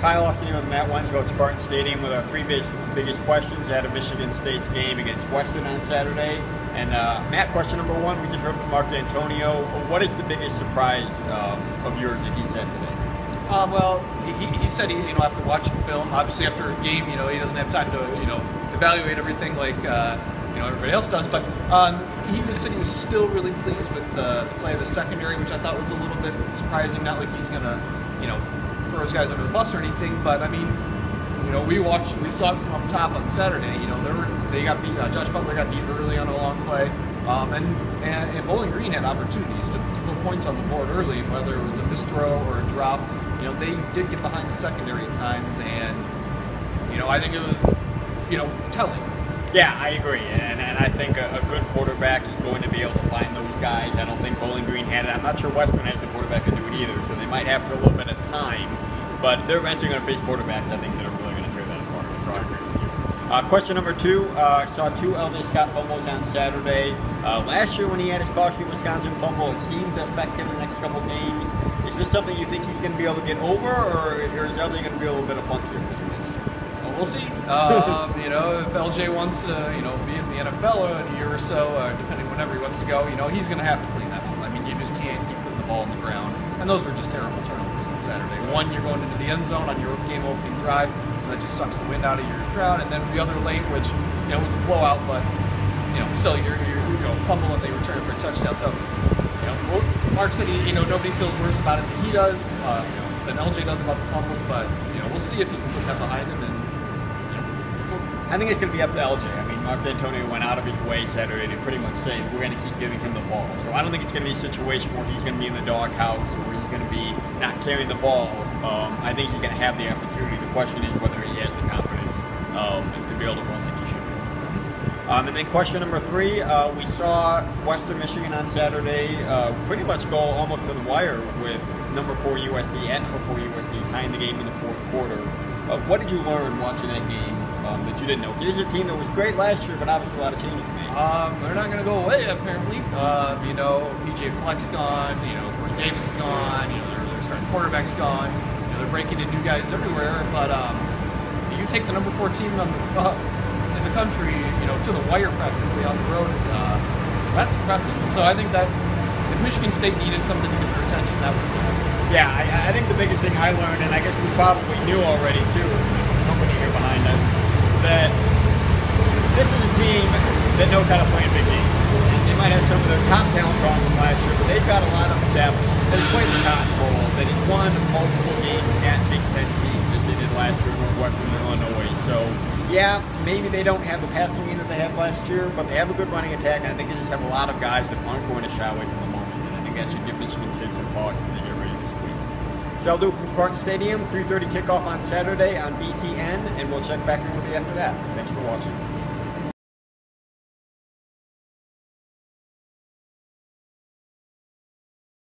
Kyle Austin with Matt Wenzel at Spartan Stadium with our three biggest questions out of Michigan State's game against Western on Saturday. And Matt, question number one, we just heard from Mark D'Antonio. What is the biggest surprise of yours that he said today? Well, he said after watching film, obviously after a game, he doesn't have time to evaluate everything like everybody else does. But he said he was still really pleased with the play of the secondary, which I thought was a little bit surprising. Not like he's gonna throw his guys under the bus or anything, but I mean, we saw it from up top on Saturday. They got beat. Josh Butler got beat early on a long play, and Bowling Green had opportunities to put points on the board early, whether it was a missed throw or a drop. They did get behind the secondary at times, and I think it was telling. Yeah, I agree, and I think a good quarterback is going to be able to find those guys. I don't think Bowling Green had it. I'm not sure Western has the quarterback to do it either, so they might have for a little bit of time, but they're eventually going to face quarterbacks, I think, that are really going to tear that apart. So I agree with you. Question number two, saw two LJ Scott fumbles on Saturday. Last year when he had his costly Wisconsin fumble, it seemed to affect him the next couple games. Is this something you think he's going to be able to get over, or is LJ going to be a little bit of funkier than this? Well, we'll see. If LJ wants to, be in the NFL in a year or so, depending whenever he wants to go, he's going to have to clean that up. I mean, you just can't keep putting the ball on the ground. And those were just terrible turnovers on Saturday. One, you're going into the end zone on your game-opening drive, and that just sucks the wind out of your crowd. And then the other late, which was a blowout, but still you're fumbling, they return it for a touchdown. So Mark said nobody feels worse about it than he does, than LJ does about the fumbles. But we'll see if he can put that behind him. And I think it's going to be up to LJ. I mean, Mark D'Antonio went out of his way Saturday to pretty much say we're going to keep giving him the ball. So I don't think it's going to be a situation where he's going to be in the doghouse or he's going to be not carrying the ball. I think he's going to have the opportunity. The question is whether he has the confidence to be able to run like he should be. And then question number three, we saw Western Michigan on Saturday pretty much go almost to the wire with number 4 USC at number 4 USC tying the game in the fourth quarter. What did you learn watching that game that you didn't know? This is a team that was great last year, but obviously a lot of changes made. They're not going to go away, apparently. PJ Fleck's gone, Corey Davis is gone, their starting quarterback's gone. They're breaking in new guys everywhere, but you take the number 4 team in the country, to the wire practically on the road, that's impressive. So I think that if Michigan State needed something to get their attention, that would be it. Yeah, I think the biggest thing I learned, and I guess we probably knew already too, the company here behind us, that this is a team that knows how to play in big games. They might have some of their top talent gone from last year, but they've got a lot of depth. They've played the Cotton Bowl, that has won multiple games at Big Ten teams as they did last year in Northwestern Illinois. So, yeah, maybe they don't have the passing game that they had last year, but they have a good running attack, and I think they just have a lot of guys that aren't going to shy away from the moment. And I think that should give Michigan State some pause as they get ready this week. So I'll do it from Spartan Stadium, 3:30 kickoff on Saturday on BTN, and we'll check back in with you after that. Thanks for watching.